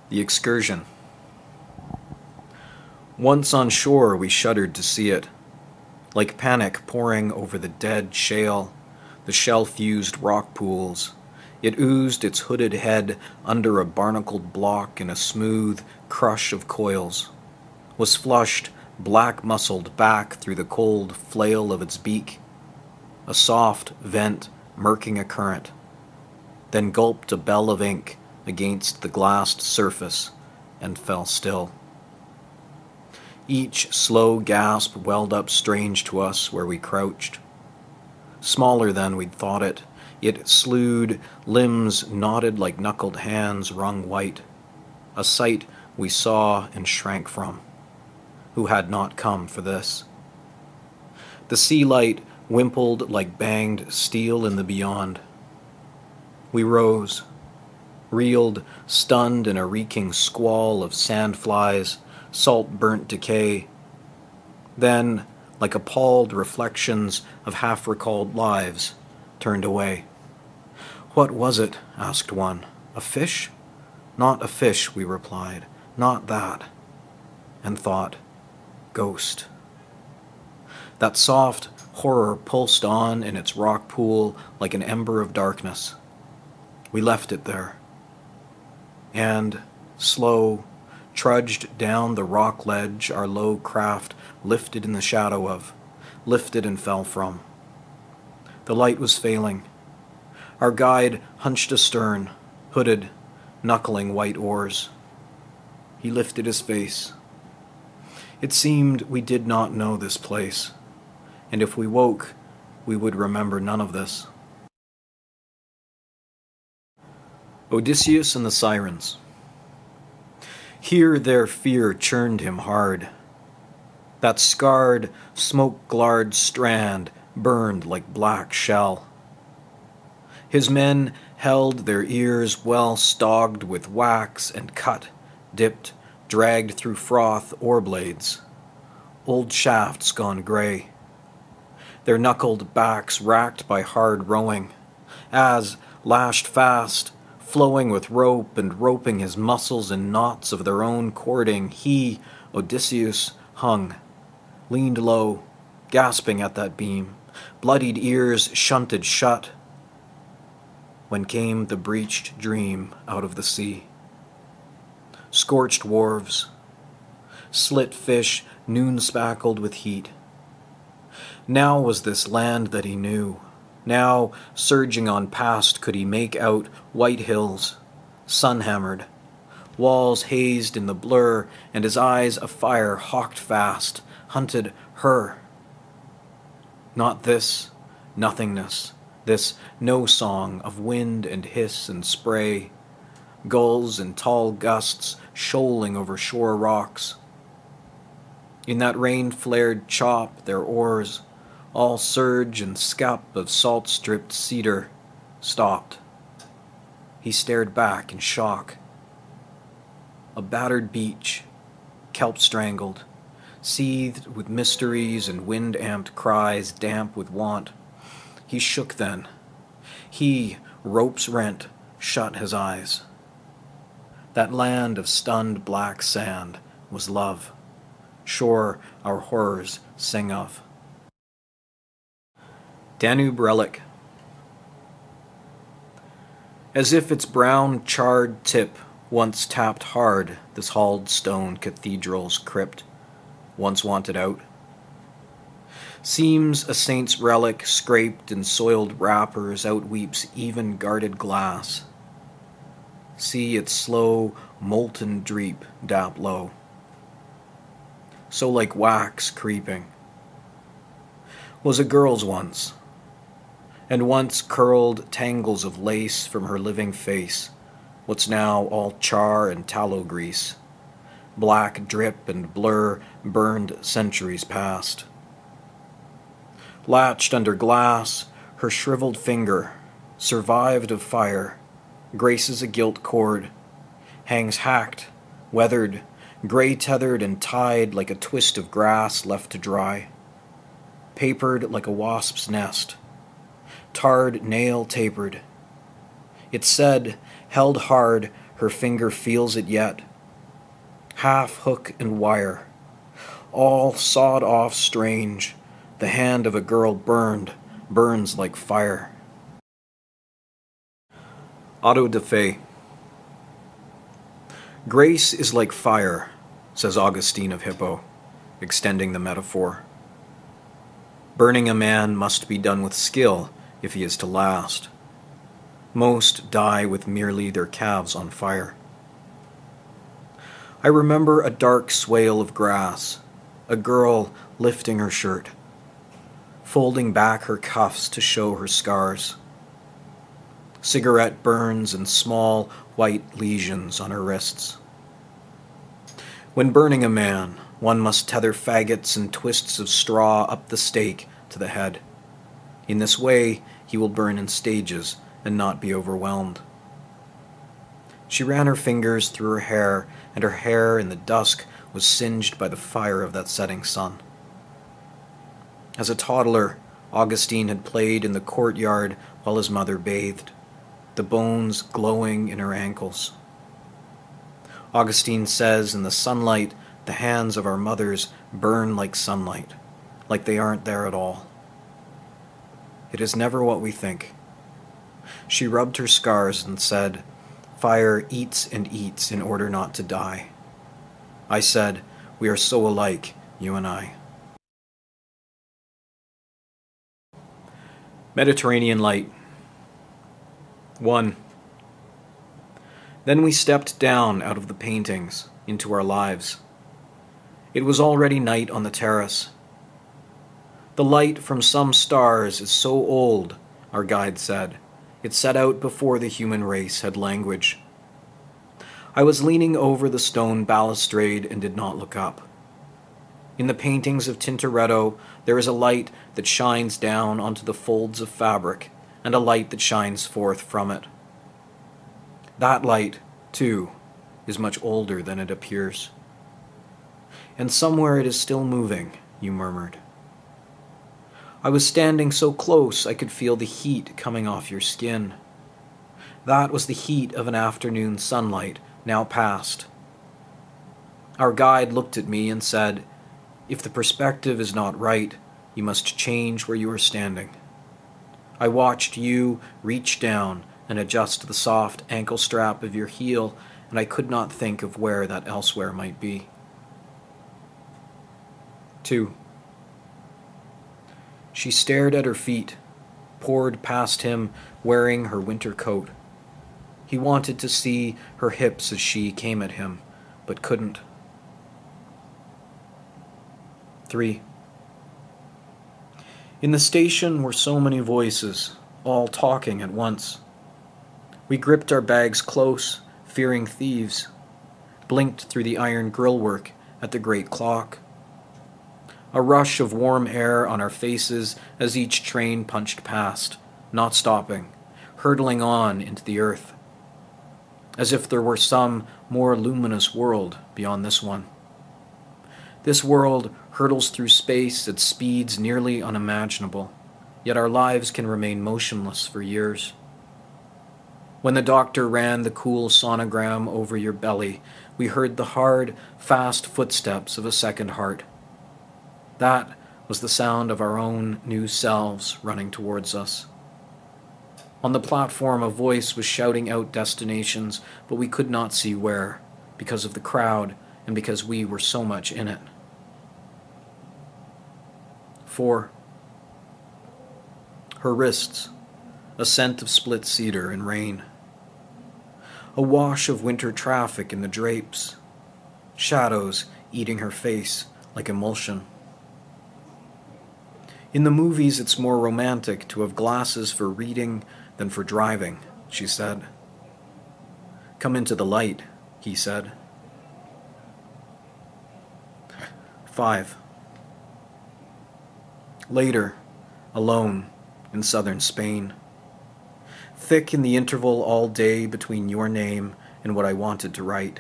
The Excursion. Once on shore we shuddered to see it, like panic pouring over the dead shale, the shell-fused rock pools. It oozed its hooded head under a barnacled block in a smooth crush of coils, was flushed, black-muscled back through the cold flail of its beak, a soft vent murking a current, then gulped a bell of ink against the glassed surface and fell still. Each slow gasp welled up strange to us where we crouched. Smaller than we'd thought it, it slewed, limbs knotted like knuckled hands wrung white, a sight we saw and shrank from, who had not come for this. The sea light wimpled like banged steel in the beyond. We rose, reeled, stunned in a reeking squall of sandflies, salt-burnt decay. Then, like appalled reflections of half-recalled lives, turned away. "What was it?" asked one. "A fish?" "Not a fish," we replied. "Not that." And thought, ghost. That soft horror pulsed on in its rock pool like an ember of darkness. We left it there, and, slow, trudged down the rock ledge our low craft lifted in the shadow of, lifted and fell from. The light was failing. Our guide hunched astern, hooded, knuckling white oars. He lifted his face. It seemed we did not know this place, and if we woke, we would remember none of this. Odysseus and the Sirens. Here their fear churned him hard. That scarred, smoke-glarred strand burned like black shell. His men held their ears well stogged with wax and cut, dipped, dragged through froth oar blades, old shafts gone gray. Their knuckled backs racked by hard rowing, as, lashed fast, flowing with rope and roping his muscles in knots of their own cording, he, Odysseus, hung, leaned low, gasping at that beam, bloodied ears shunted shut, when came the breached dream out of the sea. Scorched wharves, slit fish noon-spackled with heat. Now was this land that he knew. Now, surging on past, could he make out white hills, sun-hammered, walls hazed in the blur, and his eyes afire hawked fast, hunted her. Not this nothingness, this no-song of wind and hiss and spray, gulls and tall gusts shoaling over shore rocks. In that rain-flared chop, their oars, all surge and scup of salt-stripped cedar, stopped. He stared back in shock. A battered beach, kelp strangled, seethed with mysteries and wind-amped cries, damp with want. He shook then. He, ropes rent, shut his eyes. That land of stunned black sand was love, shore our horrors sing of. Danube Relic. As if its brown, charred tip once tapped hard this hauled stone cathedral's crypt, once wanted out. Seems a saint's relic scraped in soiled wrappers outweeps even guarded glass. See its slow, molten dreep dap low. So like wax creeping. Was a girl's once, and once curled tangles of lace from her living face, what's now all char and tallow grease, black drip and blur burned centuries past. Latched under glass, her shriveled finger, survived of fire, graces a gilt cord, hangs hacked, weathered, gray-tethered and tied like a twist of grass left to dry, papered like a wasp's nest, tarred nail tapered. It said, held hard, her finger feels it yet. Half hook and wire, all sawed off strange, the hand of a girl burns like fire. Auto de fe. Grace is like fire, says Augustine of Hippo, extending the metaphor. Burning a man must be done with skill if he is to last. Most die with merely their calves on fire. I remember a dark swale of grass, a girl lifting her shirt, folding back her cuffs to show her scars. Cigarette burns and small white lesions on her wrists. When burning a man, one must tether faggots and twists of straw up the stake to the head. In this way, he will burn in stages and not be overwhelmed. She ran her fingers through her hair, and her hair in the dusk was singed by the fire of that setting sun. As a toddler, Augustine had played in the courtyard while his mother bathed, the bones glowing in her ankles. Augustine says in the sunlight, the hands of our mothers burn like sunlight, like they aren't there at all. It is never what we think. She rubbed her scars and said, "Fire eats and eats in order not to die." I said, "We are so alike, you and I." Mediterranean Light. 1. Then we stepped down out of the paintings into our lives. It was already night on the terrace. The light from some stars is so old, our guide said. It set out before the human race had language. I was leaning over the stone balustrade and did not look up. In the paintings of Tintoretto, there is a light that shines down onto the folds of fabric, and a light that shines forth from it. That light, too, is much older than it appears. And somewhere it is still moving, you murmured. I was standing so close I could feel the heat coming off your skin. That was the heat of an afternoon sunlight, now past. Our guide looked at me and said, "If the perspective is not right, you must change where you are standing." I watched you reach down and adjust the soft ankle strap of your heel, and I could not think of where that elsewhere might be. 2. She stared at her feet, poured past him wearing her winter coat. He wanted to see her hips as she came at him, but couldn't. 3. In the station were so many voices, all talking at once. We gripped our bags close, fearing thieves, blinked through the iron grillwork at the great clock. A rush of warm air on our faces as each train punched past, not stopping, hurtling on into the earth, as if there were some more luminous world beyond this one. This world hurtles through space at speeds nearly unimaginable, yet our lives can remain motionless for years. When the doctor ran the cool sonogram over your belly, we heard the hard, fast footsteps of a second heart. That was the sound of our own new selves running towards us. On the platform, a voice was shouting out destinations, but we could not see where, because of the crowd and because we were so much in it. 4. Her wrists, a scent of split cedar and rain. A wash of winter traffic in the drapes, shadows eating her face like emulsion. In the movies, it's more romantic to have glasses for reading than for driving, she said. Come into the light, he said. 5. Later, alone in southern Spain. Thick in the interval all day between your name and what I wanted to write.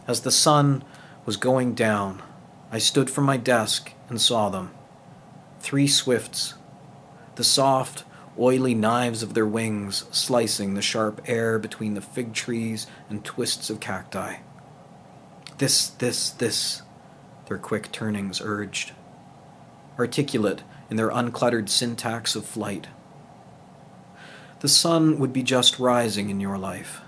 As the sun was going down, I stood from my desk and saw them. 3 swifts, the soft, oily knives of their wings slicing the sharp air between the fig trees and twists of cacti. This, their quick turnings urged, articulate in their uncluttered syntax of flight. The sun would be just rising in your life.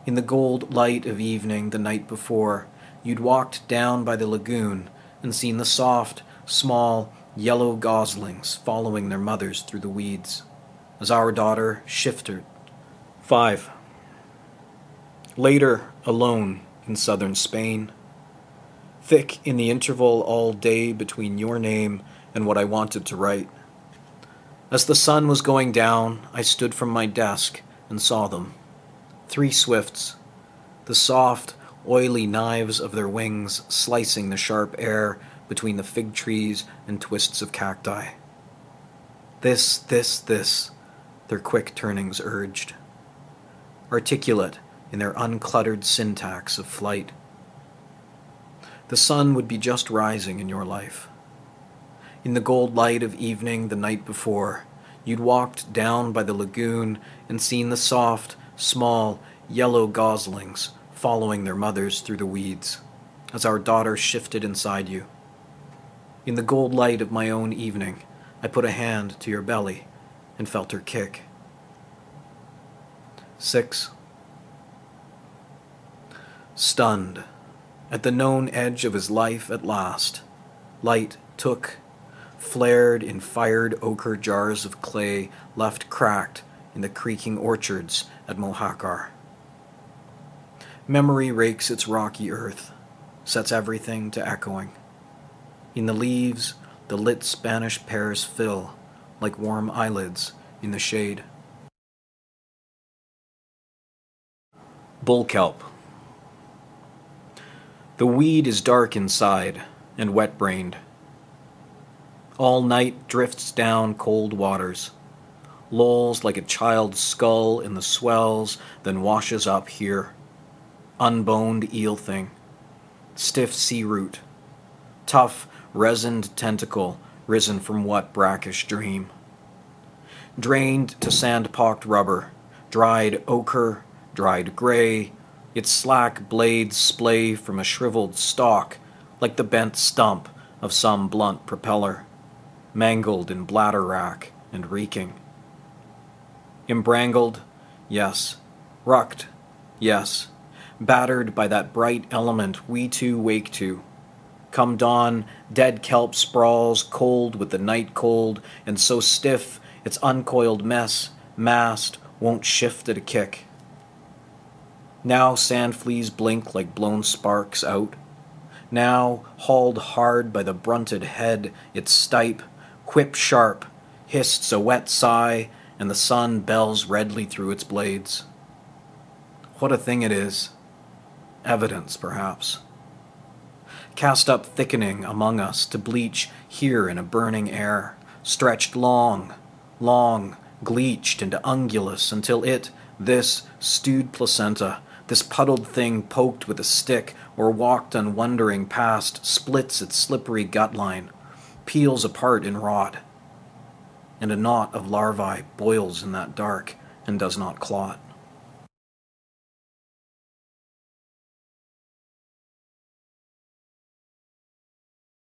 In the gold light of evening the night before, you'd walked down by the lagoon and seen the soft, small, yellow goslings following their mothers through the weeds, as our daughter shifted. 5. Later, alone in southern Spain, thick in the interval all day between your name and what I wanted to write. As the sun was going down, I stood from my desk and saw them. 3 swifts, the soft, oily knives of their wings slicing the sharp air between the fig trees and twists of cacti. This, their quick turnings urged, articulate in their uncluttered syntax of flight. The sun would be just rising in your life. In the gold light of evening the night before, you'd walked down by the lagoon and seen the soft, small, yellow goslings following their mothers through the weeds, as our daughter shifted inside you. In the gold light of my own evening, I put a hand to your belly and felt her kick. 6. Stunned, at the known edge of his life at last, light took, flared in fired ochre jars of clay left cracked in the creaking orchards at Mohacar. Memory rakes its rocky earth, sets everything to echoing. In the leaves, the lit Spanish pears fill, like warm eyelids in the shade. Bull kelp. The weed is dark inside and wet-brained. All night drifts down cold waters, lolls like a child's skull in the swells, then washes up here. Unboned eel thing, stiff sea root, tough resined tentacle risen from what brackish dream. Drained to sand-pocked rubber, dried ochre, dried gray, its slack blades splay from a shriveled stalk like the bent stump of some blunt propeller, mangled in bladder rack and reeking. Embrangled, yes. Rucked, yes. Battered by that bright element we too wake to. Come dawn, dead kelp sprawls cold with the night cold, and so stiff its uncoiled mast, won't shift at a kick. Now sand fleas blink like blown sparks out. Now, hauled hard by the brunted head, its stipe, whip sharp, hists a wet sigh, and the sun bells redly through its blades. What a thing it is. Evidence, perhaps. Cast up thickening among us to bleach here in a burning air, stretched long, gleached into ungulus until this stewed placenta, this puddled thing poked with a stick or walked unwondering past, splits its slippery gut line, peels apart in rot, and a knot of larvae boils in that dark and does not clot.